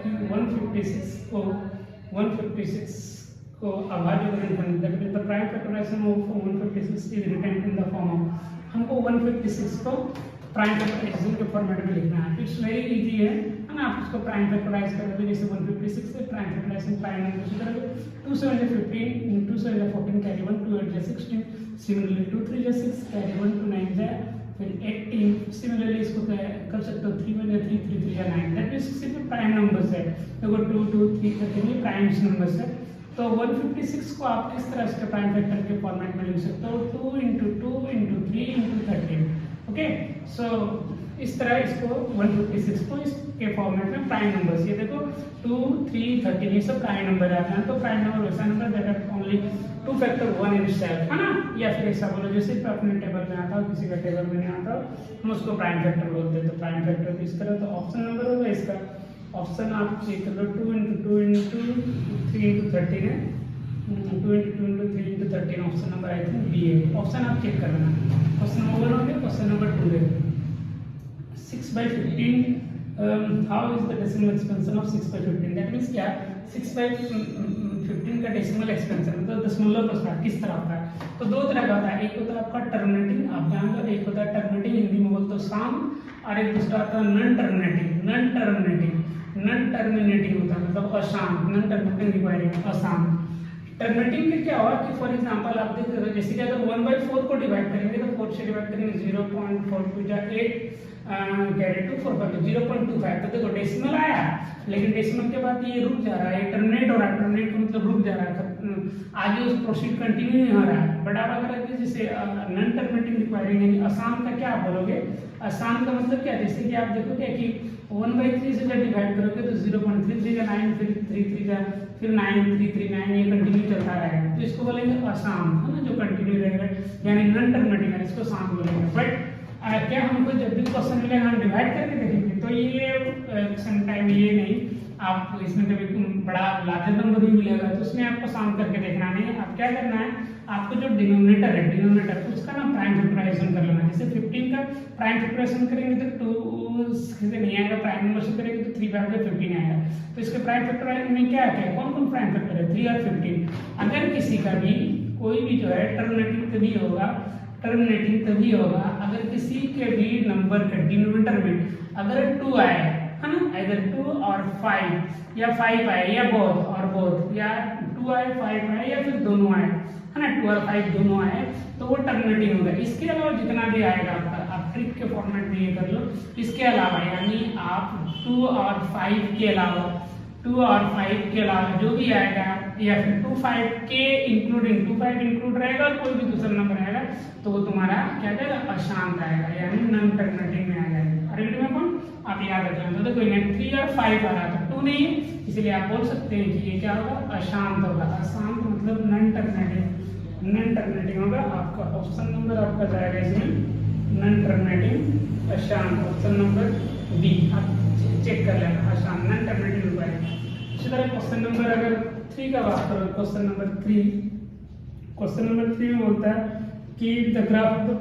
कि 156 को 156 को अभाज्य करने that means the prime factorisation of 156 is written in the form of हमको 156 को प्राइम फैक्टराइजेशन के फॉर्मेट में लिखना है। इट्स वेरी इजी है ना। आप इसको प्राइम फैक्टराइज करोगे जैसे 156 से प्राइम फैक्टराइजेशन प्राइम नंबर से करोगे 2 7 is 15 2 7 is 14 carry 1 2 8 is 16 similarly 2 3 is 6 carry 1 2 9 is फिर 18 सिमिलरली इसको कर सकते हो 3 1 3 3 3 9 दैट मींस सिर्फ प्राइम नंबर्स है। देखो 2 2 3 करके ये प्राइम्स नंबर्स है। तो 156 को आप इस तरह से प्राइम फैक्टर के फॉर्मेट में लिख सकते हो 2 × 2 × 3 × 13 ओके। सो इस तरह इसको 156 को इसके फॉर्मेट में प्राइम नंबर्स ये देखो 2 3 13 ये सब प्राइम नंबर है। तो प्राइम नंबर वैसा number that are only 2 factor 1 in self है ना। या फिर ऐसा बोलो जैसे अपने टेबल में आता हो किसी का टेबल में नहीं आता हो हम उसको प्राइम फैक्टर बोलते हैं। तो प्राइम फैक्टर इस तरह तो ऑप्शन नंबर होगा इसका। ऑप्शन आप चेक कर लो 2 × 2 × 3 × 13 है 2 × 2 × 3 × 13 option number I think B है। ऑप्शन आप चेक कर लेना। क्वेश्चन नंबर 1 हो गया। क्वेश्चन नंबर 2 है 6/15 how is the decimal expansion of 6/15 that means क्या 6/15 का डेसिमल एक्सपेंशन मतलब दशमलव प्रसार किस तरह का है। तो दो तरह का होता है। एक होता है आपका टर्मिनेटिंग आप जान लो। एक होता है टर्मिनेटिंग हिंदी में बोलते हो साम और एक दूसरा होता है नॉन टर्मिनेटिंग। नॉन टर्मिनेटिंग होता है मतलब अशाम नॉन टर्मिनेटिंग रिक्वायरिंग अशाम। टर्मिनेटिंग में क्या हुआ कि फॉर एग्जांपल आप देख रहे हो जैसे कि अगर 1/4 को डिवाइड करेंगे तो 4 से डिवाइड करेंगे 0.42 जा 8 कैरी 2 4 पर 0.25 तो देखो डेसिमल आया लेकिन डेसिमल के बाद ये रुक जा रहा है टर्मिनेट हो रहा है। टर्मिनेट का मतलब रुक जा रहा है आगे उस प्रोसीड कंटिन्यू नहीं हो रहा है। बट आप अगर जैसे नॉन टर्मिनेटिंग रिक्वायरिंग यानी आसान का क्या आप बोलोगे। आसान का मतलब क्या जैसे कि आप देखोगे कि 1/3 से जब डिवाइड करोगे तो 0.33 का 9 फिर 33 का फिर 9 3 3 9 ये कंटिन्यू चलता रहेगा। तो इसको बोलेंगे आसान है ना जो कंटिन्यू रहेगा यानी नॉन टर्मिनेटिंग है इसको आसान बोलेंगे। बट क्या हमको जब भी क्वेश्चन मिलेगा हम डिवाइड करके देखेंगे तो ये समटाइम ये नहीं आप इसमें कभी बड़ा लार्जर नंबर भी मिलेगा तो उसमें आपको साउंड करके देखना नहीं है। आप क्या करना है आपको जो डिनोमिनेटर उसका ना प्राइम फैक्टराइजेशन कर लेना। जैसे 15 का प्राइम फैक्टराइजेशन करेंगे तो 2 से नहीं आएगा प्राइम नंबर से करेंगे तो 3 5 15 आएगा। तो इसके प्राइम फैक्टराइजेशन में क्या है कौन कौन प्राइम फैक्टर है 3 और 15। अगर किसी का भी कोई भी जो है टर्मिनेटिंग तभी होगा अगर किसी के भी नंबर के डिनोमिनेटर में अगर 2 आए है ना इधर 2 और 5 या 5 आए या बोथ या 2 आए 5 आए या फिर दोनों आए है ना 2 और 5 दोनों आए तो वो टर्मिनेटिंग होगा। इसके अलावा जितना भी आएगा आपका आप ट्रिक के फॉर्मेट में ये कर लो। इसके अलावा यानी आप 2 और 5 के अलावा जो भी आएगा या फिर 2 5 के इंक्लूडिंग 2 5 इंक्लूड रहेगा और कोई भी दूसरा नंबर आएगा तो वो तुम्हारा क्या आएगा अशांत आएगा यानी नॉन टर्मिनेटिंग में आ जाएगा। अरे में कौन आप याद रख लेना। तो देखो यहाँ 3 और 5 आ रहा था 2 नहीं है इसलिए आप बोल सकते हैं कि ये क्या होगा अशांत होगा। अशांत मतलब नॉन टर्मिनेटिंग होगा। आपका ऑप्शन नंबर आपका जाएगा इसमें नॉन टर्मिनेटिंग अशांत ऑप्शन नंबर बी आप चेक कर लेना अशांत नॉन टर्मिनेटिंग होगा। इसी तरह क्वेश्चन नंबर अगर 3 का बात करो क्वेश्चन नंबर 3 में बोलता है कि the graph of the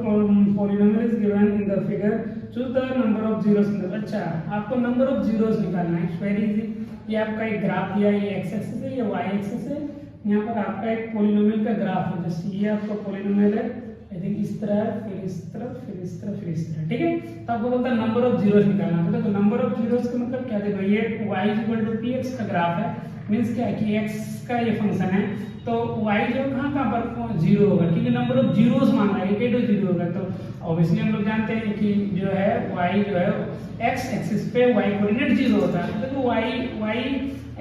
polynomial is given in the figure choose the number of zeros. अच्छा आपको नंबर ऑफ जीरोस निकालना है। It's very easy. ये आपका एक ग्राफ दिया ये एक्स एक्सिस है ये वाई एक्सिस है। यहाँ पर आपका एक पॉलिनोमियल का ग्राफ है जैसे ये आपका पॉलिनोमियल है आई थिंक इस तरह फिर इस तरफ फिर इस तरफ फिर इस तरह ठीक है। तो आपको बोलता है नंबर ऑफ जीरोस निकालना। तो नंबर ऑफ जीरोस का मतलब क्या देखो ये y px का ग्राफ है मींस क्या है कि x का ये फंक्शन है तो y जो कहाँ पर 0 होगा क्योंकि नंबर ऑफ जीरोस मांग रहा है एक तो 0 होगा। तो ऑब्वियसली हम लोग जानते हैं कि जो है y जो है x एक्सिस पे y कोऑर्डिनेट 0 होता है। तो y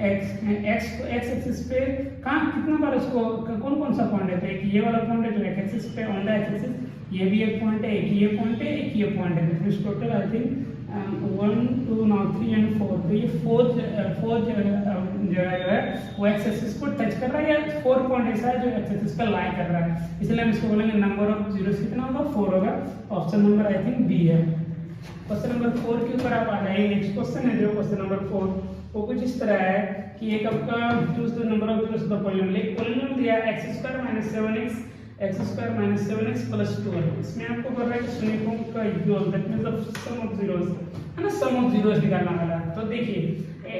x एक्सिस पे कहाँ कितना बार उसको कौन सा पॉइंट है तो एक ये वाला पॉइंट है जो x एक्सिस पे ऑन द एक्सिस ये भी एक पॉइंट है एक ये पॉइंट है एक ये पॉइंट है। तो total I think 1 2 now 3 and 4 तो ये 4 जगह जो है वो एक्स एक्सिस को टच कर रहा है या 4 पॉइंट ऐसा है जो एक्स एक्सिस पर लाई कर रहा है इसलिए हम इसको बोलेंगे नंबर ऑफ जीरोस कितना होगा 4 होगा। Option number I think B है। क्वेश्चन नंबर 4 के ऊपर आप आ जाइए। नेक्स्ट क्वेश्चन है जो क्वेश्चन नंबर 4 वो कुछ इस तरह है कि एक आपका choose the number of zeros the polynomial. एक पॉलिनोमियल दिया x² - 7x x² - 7x + 12 इसमें आपको कर रहा है कि शून्यों का योग that means the sum of zeros है ना सम ऑफ जीरोस निकालना वाला। तो देखिए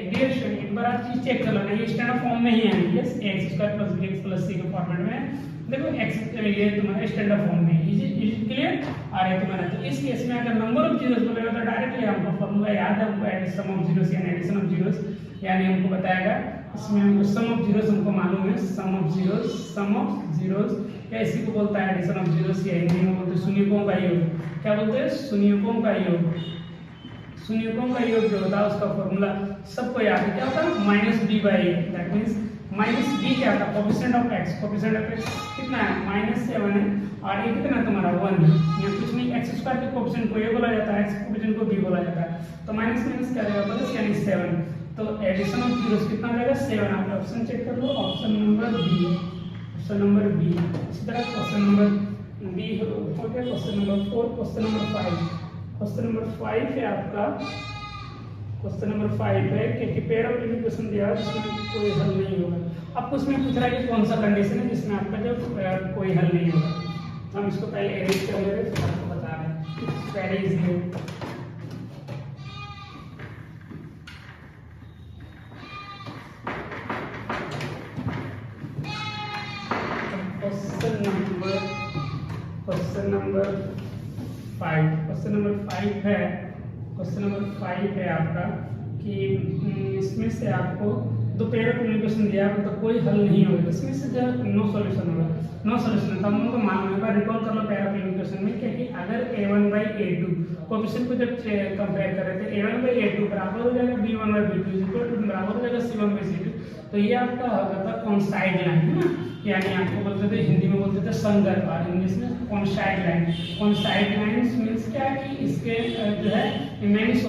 डियर बार आप चीज चेक कर लेना, ये स्टैंडर्ड फॉर्म में ही है, yes x square plus b x plus c के फॉर्मेट में। देखो एक्स ये तुम्हारा स्टैंडर्ड फॉर्म में इज क्लियर आ रहा है तुम्हारा। तो इस केस में अगर नंबर ऑफ जीरोस बोलेगा तो डायरेक्टली हमको फॉर्मूला याद है, हमको एड सम ऑफ जीरोस यानी एडिशन ऑफ जीरोस, यानी हमको बताएगा इसमें हमको सम ऑफ जीरोस हमको मालूम है, सम ऑफ जीरोस या इसी को बोलता है एडिशन ऑफ जीरोस, या हिंदी में बोलते हैं शून्यकों का योग। क्या बोलते हैं? शून्यकों का योग। शून्यकों का योग जो होता है उसका फॉर्मूला सबको याद है, क्या होता है? Minus B by A. That means minus B क्या था? Coefficient of X. Coefficient of X कितना है? -7 है, और ये कितना तुम्हारा 1 है। यहाँ कुछ नहीं, एक्स स्क्वायर के कोफिशिएंट को ए बोला जाता है, एक्स के कोफिशिएंट को बी बोला जाता है, तो माइनस माइनस क्या रहेगा? प्लस यानी 7। तो एडिशन ऑफ जीरोस कितना रहेगा? 7। आप ऑप्शन चेक कर लो, option number b, option number b. इसी तरह क्वेश्चन नंबर बी हो गया, question number 4, question number 5। Question number 5 है आपका, क्वेश्चन नंबर 5 है कि पेयर ऑफ लिविंग क्वेश्चन दिया है जिसमें कोई हल नहीं होगा। आपको उसमें पूछ रहा है कि कौन सा कंडीशन है जिसमें आपका जो कोई हल नहीं होगा। हम इसको पहले अरेंज कर ले रहे हैं, फिर आपको बता रहे हैं। पहले इसलिए क्वेश्चन नंबर 5 है, क्वेश्चन नंबर 5 है आपका कि इसमें से आपको दो पेयर ऑफ इक्वेशन दिया है तो कोई हल नहीं होगा, इसमें से जो नो सॉल्यूशन होगा, नो सॉल्यूशन। तो हम लोग को मालूम है, रिकॉल कर लो पेयर ऑफ इक्वेशन में क्या कि अगर a1/a2 कोएफिशिएंट को जब कंपेयर कर रहे थे a1/a2 बराबर हो जाएगा b1/b2 बराबर हो जाएगा c1/c2, तो ये आपका होता था कॉन्साइड लाइन है ना, यानी आपको बोलते थे हिंदी में बोलते थे संगत, और इंग्लिश में कॉन्साइड लाइन। कॉन्साइड लाइन मीन्स क्या कि इसके जो है